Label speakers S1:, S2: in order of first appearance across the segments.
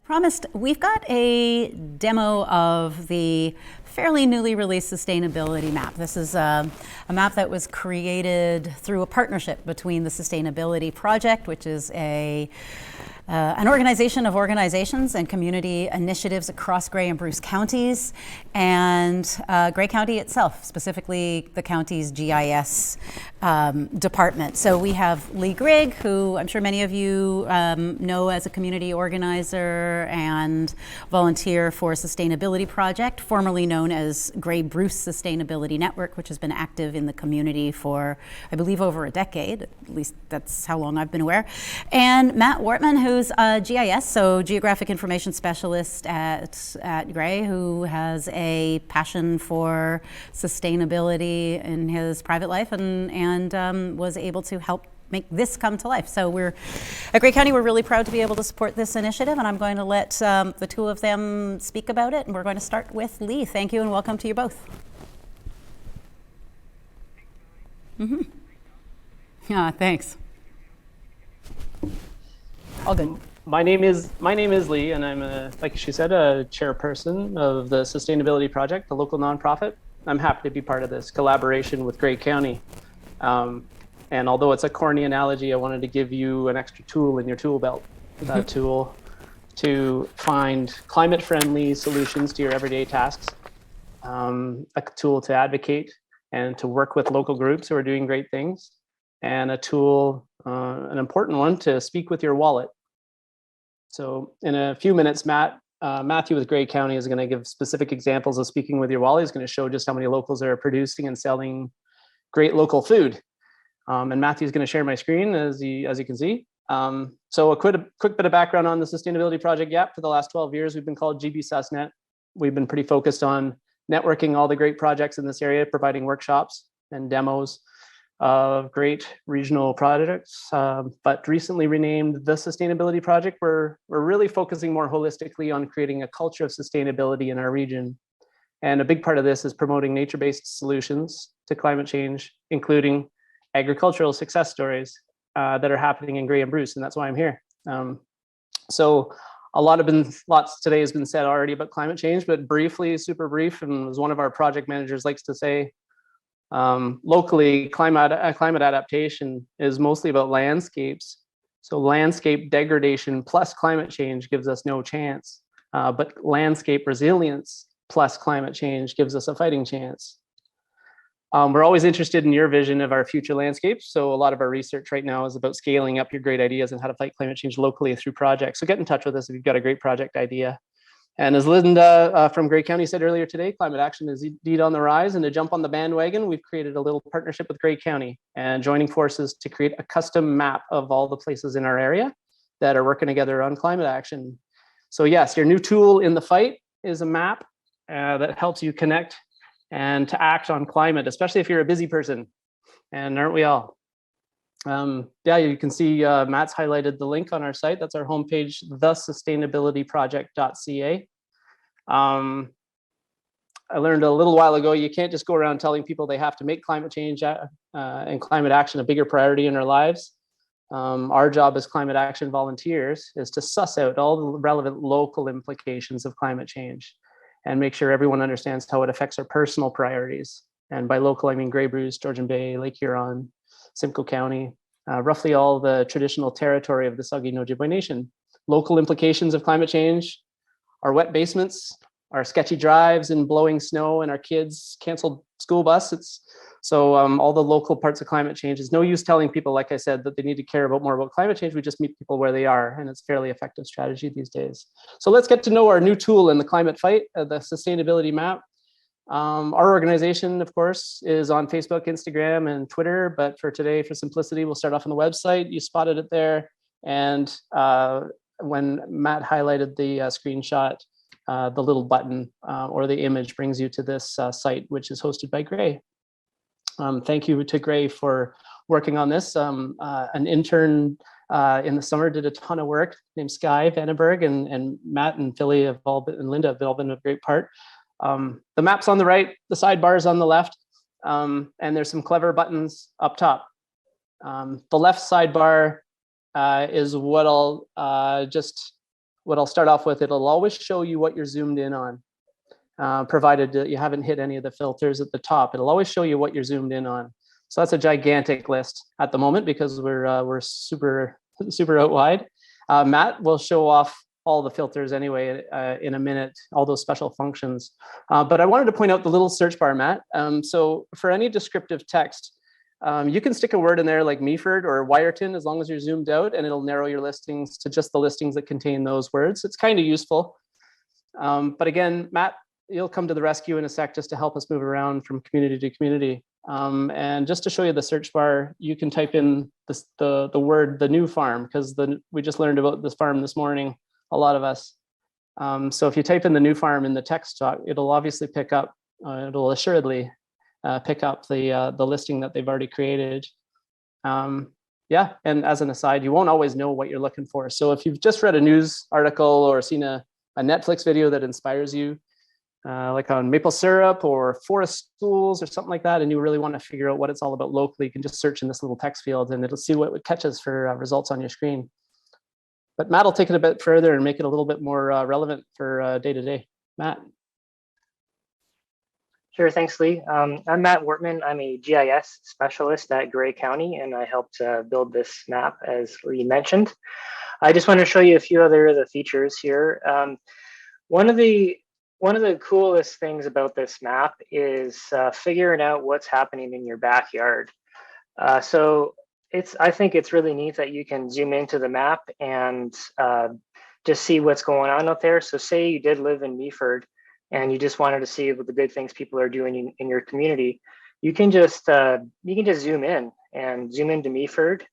S1: Promised, we've got a demo of the fairly newly released sustainability map. This is a map that was created through a partnership between the Sustainability Project, which is an organization of organizations and community initiatives across Grey and Bruce counties, and Grey County itself, specifically the county's GIS department. So we have Leigh Grigg, who I'm sure many of you know as a community organizer and volunteer for Sustainability Project, formerly known as Grey Bruce Sustainability Network, which has been active in the community for, I believe, over a decade. At least that's how long I've been aware. And Matt Wortman, who's a GIS, so Geographic Information Specialist at Grey, who has a passion for sustainability in his private life and was able to help make this come to life. So we're at Grey County, we're really proud to be able to support this initiative, and I'm going to let the two of them speak about it, and we're going to start with Leigh. Thank you and welcome to you both. Yeah, thanks. All good.
S2: My name is Leigh, and I'm like she said, a chairperson of the Sustainability Project, the local nonprofit. I'm happy to be part of this collaboration with Grey County. And although it's a corny analogy, I wanted to give you an extra tool in your tool belt. That tool to find climate-friendly solutions to your everyday tasks. A tool to advocate and to work with local groups who are doing great things, and a tool, an important one, to speak with your wallet. So in a few minutes, Matthew with Grey County is going to give specific examples of speaking with your wallet. He's going to show just how many locals are producing and selling great local food. And Matthew's going to share my screen as you can see. So a quick bit of background on the Sustainability Project. Yeah, for the last 12 years, we've been called GB SUSNet. We've been pretty focused on networking all the great projects in this area, providing workshops and demos of great regional projects, but recently renamed the Sustainability Project. We're really focusing more holistically on creating a culture of sustainability in our region. And a big part of this is promoting nature-based solutions to climate change, including agricultural success stories that are happening in Grey and Bruce, and that's why I'm here. So lots today has been said already about climate change, but briefly, super brief, and as one of our project managers likes to say, locally, climate adaptation is mostly about landscapes. So landscape degradation plus climate change gives us no chance, but landscape resilience plus climate change gives us a fighting chance. We're always interested in your vision of our future landscapes. So a lot of our research right now is about scaling up your great ideas and how to fight climate change locally through projects. So get in touch with us if you've got a great project idea. And as Linda from Grey County said earlier today, climate action is indeed on the rise. And to jump on the bandwagon, we've created a little partnership with Grey County and joining forces to create a custom map of all the places in our area that are working together on climate action. So yes, your new tool in the fight is a map that helps you connect and to act on climate, especially if you're a busy person. And aren't we all? Yeah, you can see Matt's highlighted the link on our site. That's our homepage, thesustainabilityproject.ca. I learned a little while ago, you can't just go around telling people they have to make climate change and climate action a bigger priority in their lives. Our job as climate action volunteers is to suss out all the relevant local implications of climate change and make sure everyone understands how it affects our personal priorities. And by local, I mean Grey Bruce, Georgian Bay, Lake Huron, Simcoe County, roughly all the traditional territory of the Saugeen Ojibwe Nation. Local implications of climate change, our wet basements, our sketchy drives and blowing snow, and our kids' canceled school bus. So all the local parts of climate change. Is no use telling people, like I said, that they need to care more about climate change. We just meet people where they are, and it's a fairly effective strategy these days. So let's get to know our new tool in the climate fight, the sustainability map. Our organization, of course, is on Facebook, Instagram, and Twitter. But for today, for simplicity, we'll start off on the website. You spotted it there. And when Matt highlighted the screenshot, the little button or the image brings you to this site, which is hosted by Grey. Thank you to Grey for working on this. An intern in the summer did a ton of work named Sky Vandenberg, and Matt and Philly and Linda have all been a great part. The map's on the right, the sidebar is on the left, and there's some clever buttons up top. The left sidebar is what I'll just what I'll start off with, it'll always show you what you're zoomed in on, provided that you haven't hit any of the filters at the top. It'll always show you what you're zoomed in on. So that's a gigantic list at the moment because we're super out wide. Matt will show off all the filters anyway in a minute, all those special functions. But I wanted to point out the little search bar, Matt. So for any descriptive text, you can stick a word in there like Meaford or Wyerton as long as you're zoomed out, and it'll narrow your listings to just the listings that contain those words. It's kind of useful. But again, Matt, you'll come to the rescue in a sec just to help us move around from community to community. And just to show you the search bar, you can type in the word, the new farm, because we just learned about this farm this morning, a lot of us. So if you type in the new farm in the text talk, it'll obviously pick up, it'll assuredly pick up the listing that they've already created. Yeah, and as an aside, you won't always know what you're looking for. So if you've just read a news article or seen a Netflix video that inspires you, like on maple syrup or forest schools or something like that, and you really want to figure out what it's all about locally, you can just search in this little text field and it'll see what it catches for results on your screen. But Matt will take it a bit further and make it a little bit more relevant for day to day. Matt.
S3: Sure, thanks, Leigh. I'm Matt Wortman. I'm a GIS specialist at Grey County, and I helped build this map, as Leigh mentioned. I just want to show you a few other of the features here. One of the coolest things about this map is figuring out what's happening in your backyard. So I think it's really neat that you can zoom into the map and just see what's going on out there. So say you did live in Meaford and you just wanted to see what the good things people are doing in your community, you can just zoom in and zoom into Meaford,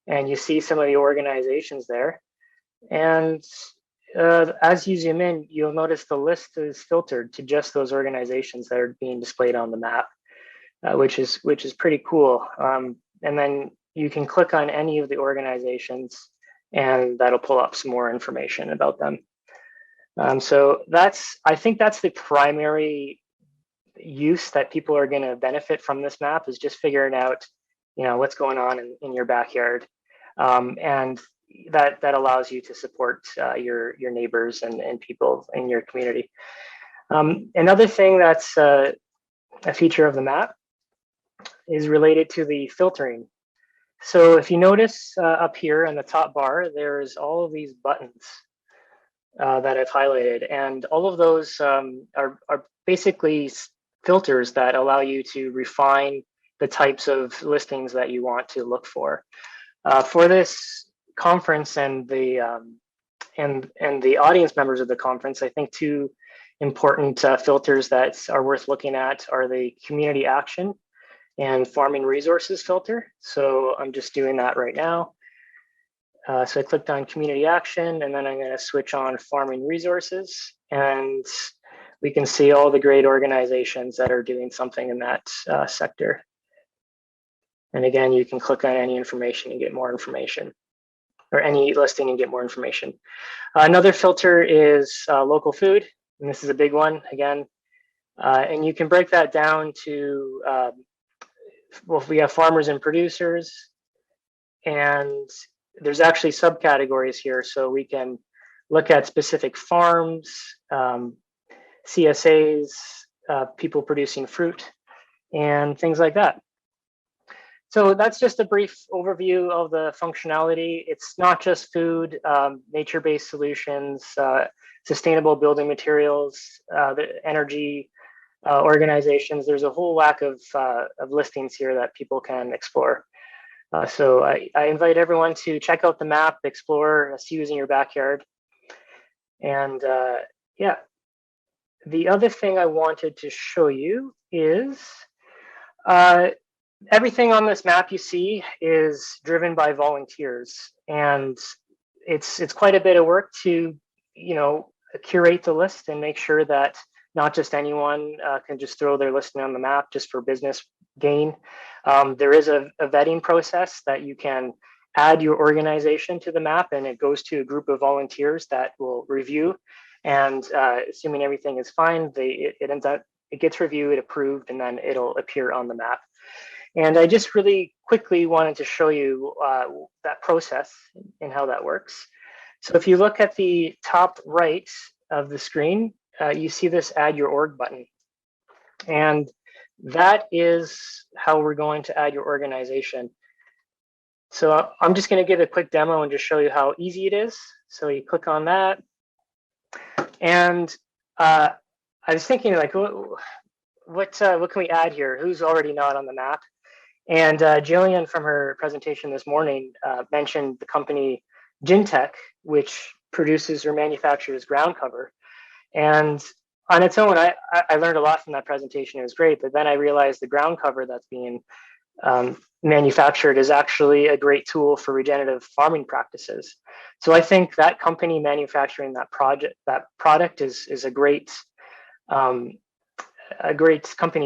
S3: and you see some of the organizations there. And as you zoom in, you'll notice the list is filtered to just those organizations that are being displayed on the map, which is pretty cool. And then you can click on any of the organizations, and that'll pull up some more information about them. So I think that's the primary use that people are going to benefit from this map, is just figuring out, what's going on in your backyard, and that allows you to support your neighbors and people in your community. Another thing that's a feature of the map is related to the filtering. So if you notice up here in the top bar, there's all of these buttons that I've highlighted, and all of those are basically filters that allow you to refine the types of listings that you want to look for. For this conference and the audience members of the conference, I think two important filters that are worth looking at are the community action and farming resources filter. So I'm just doing that right now. So I clicked on community action, and then I'm going to switch on farming resources, and we can see all the great organizations that are doing something in that sector. And again, you can click on any information and get more information, or any listing and get more information. Another filter is local food, and this is a big one again. And you can break that down to, well, we have farmers and producers, and there's actually subcategories here. So we can look at specific farms, CSAs, people producing fruit, and things like that. So that's just a brief overview of the functionality. It's not just food, nature-based solutions, sustainable building materials, the energy organizations. There's a whole whack of listings here that people can explore. So I invite everyone to check out the map, explore, see who's in your backyard. And yeah, the other thing I wanted to show you is everything on this map you see is driven by volunteers, and it's quite a bit of work to curate the list and make sure that not just anyone can just throw their listing on the map just for business gain. There is a vetting process that you can add your organization to the map, and it goes to a group of volunteers that will review, and assuming everything is fine, it gets reviewed, approved, and then it'll appear on the map. And I just really quickly wanted to show you that process and how that works. So if you look at the top right of the screen, you see this add your org button. And that is how we're going to add your organization. So I'm just going to give a quick demo and just show you how easy it is. So you click on that. And I was thinking, like, what can we add here? Who's already not on the map? And Jillian, from her presentation this morning, mentioned the company Gintech, which produces or manufactures ground cover. And on its own, I learned a lot from that presentation. It was great. But then I realized the ground cover that's being manufactured is actually a great tool for regenerative farming practices. So I think that company manufacturing that product is a great company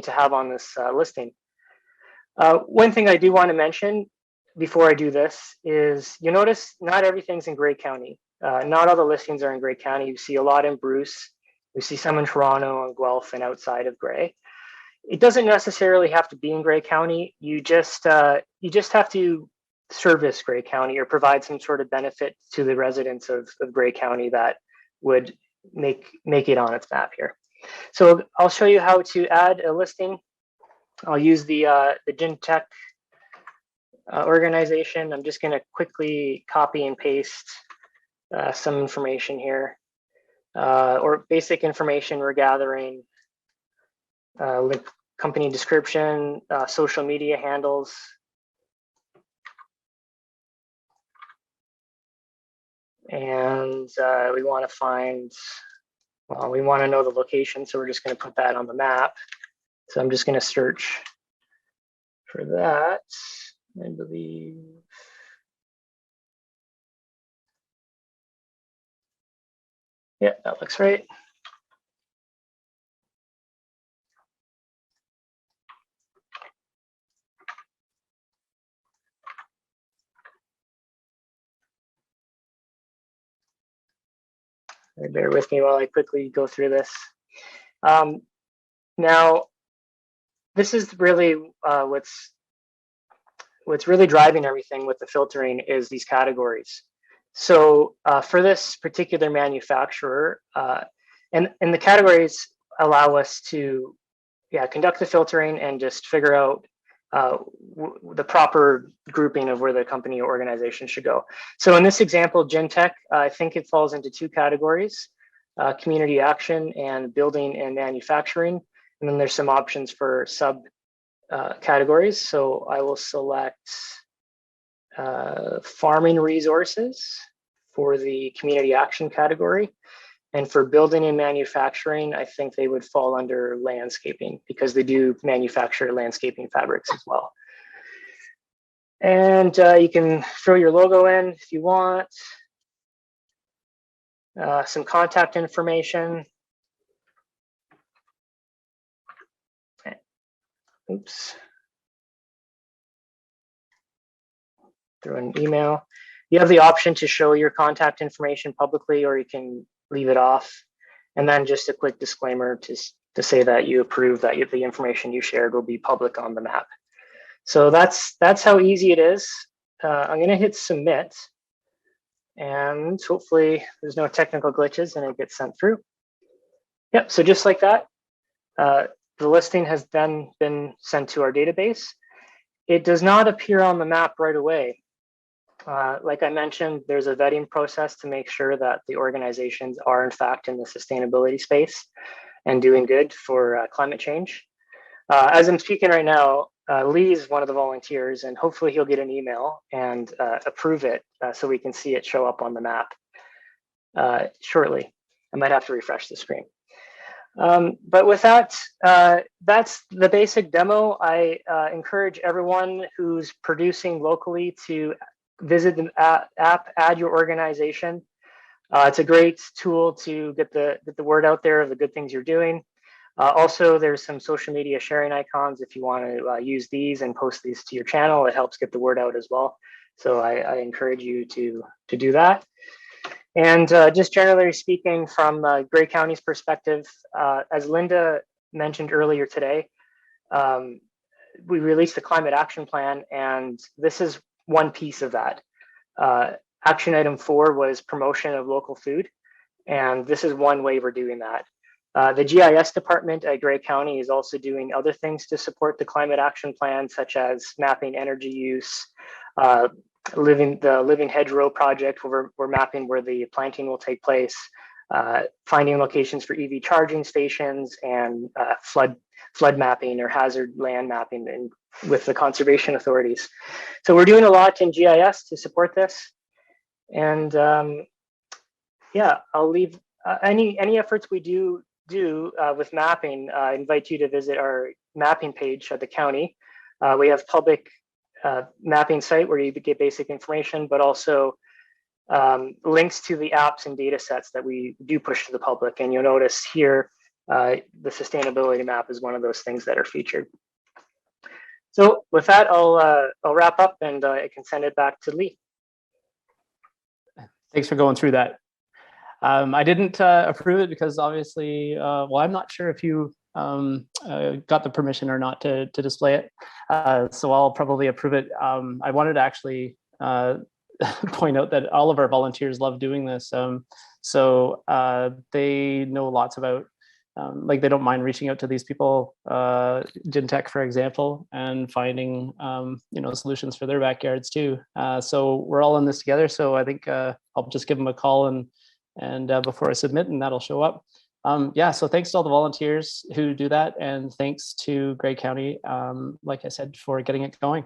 S3: to have on this listing. One thing I do want to mention before I do this is you notice not everything's in Grey County. Not all the listings are in Grey County. You see a lot in Bruce. We see some in Toronto and Guelph and outside of Grey. It doesn't necessarily have to be in Grey County. You just have to service Grey County or provide some sort of benefit to the residents of Grey County that would make it on its map here. So I'll show you how to add a listing. I'll use the Gintech organization. I'm just going to quickly copy and paste some information here, or basic information we're gathering. Link company description, social media handles. And we want to find, well, we want to know the location, so we're just going to put that on the map. So I'm just going to search for that. I believe. Yeah, that looks right. Bear with me while I quickly go through this. Now, this is really what's really driving everything with the filtering is these categories. So for this particular manufacturer, and the categories allow us to conduct the filtering and just figure out the proper grouping of where the company or organization should go. So in this example, Gintech, I think it falls into two categories, community action and building and manufacturing. And then there's some options for sub categories. So I will select farming resources for the community action category. And for building and manufacturing, I think they would fall under landscaping because they do manufacture landscaping fabrics as well. And you can throw your logo in if you want. Some contact information. Oops. Through an email. You have the option to show your contact information publicly, or you can leave it off. And then just a quick disclaimer to say that you approve that the information you shared will be public on the map. So that's how easy it is. I'm going to hit submit, and hopefully there's no technical glitches and it gets sent through. Yep, so just like that, the listing has then been sent to our database. It does not appear on the map right away. Like I mentioned, there's a vetting process to make sure that the organizations are in fact in the sustainability space and doing good for climate change. As I'm speaking right now, Leigh is one of the volunteers, and hopefully he'll get an email and approve it so we can see it show up on the map shortly. I might have to refresh the screen. But with that, that's the basic demo. I encourage everyone who's producing locally to visit the app, add your organization. It's a great tool to get the word out there of the good things you're doing. Also, there's some social media sharing icons if you want to use these and post these to your channel. It helps get the word out as well. So I encourage you to do that. And just generally speaking, from Grey County's perspective, as Linda mentioned earlier today, we released the Climate Action Plan, and this is one piece of that. Action item 4 was promotion of local food. And this is one way we're doing that. The GIS department at Grey County is also doing other things to support the climate action plan, such as mapping energy use, the living hedgerow project, where we're mapping where the planting will take place, finding locations for EV charging stations, and flood mapping or hazard land mapping with the conservation authorities. So we're doing a lot in GIS to support this. And yeah, I'll leave any efforts we do with mapping. I invite you to visit our mapping page at the county. We have public mapping site where you get basic information, but also links to the apps and data sets that we do push to the public. And you'll notice here, the sustainability map is one of those things that are featured. So with that, I'll wrap up, and I can send it back to Leigh.
S2: Thanks for going through that. I didn't approve it because obviously, well, I'm not sure if you got the permission or not to display it. So I'll probably approve it. I wanted to actually point out that all of our volunteers love doing this. So they know lots about, like they don't mind reaching out to these people, Gintech, for example, and finding, solutions for their backyards too. So we're all in this together. So I think I'll just give them a call and before I submit, and that'll show up. Yeah, so thanks to all the volunteers who do that, and thanks to Grey County, like I said, for getting it going.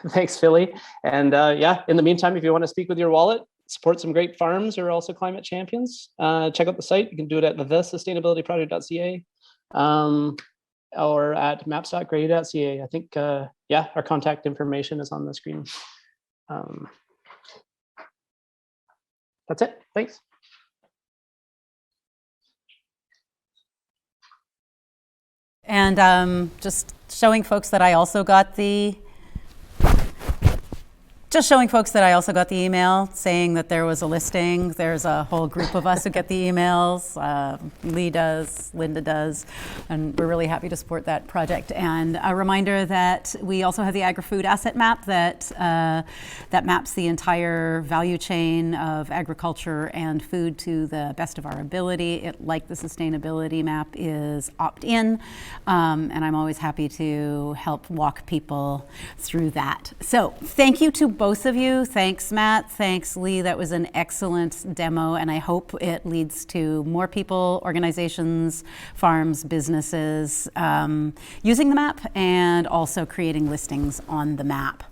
S2: Thanks, Philly. And yeah, in the meantime, if you want to speak with your wallet, support some great farms who are also climate champions, check out the site. You can do it at thesustainabilityproject.ca or at maps.grey.ca. I think, yeah, our contact information is on the screen. That's it. Thanks.
S1: And just showing folks that I also got the email saying that there was a listing. There's a whole group of us who get the emails. Leigh does, Linda does, and we're really happy to support that project. And a reminder that we also have the agri-food asset map that maps the entire value chain of agriculture and food to the best of our ability. It, like the sustainability map, is opt-in, and I'm always happy to help walk people through that. So thank you to both of you. Thanks, Matt. Thanks, Leigh. That was an excellent demo, and I hope it leads to more people, organizations, farms, businesses using the map, and also creating listings on the map.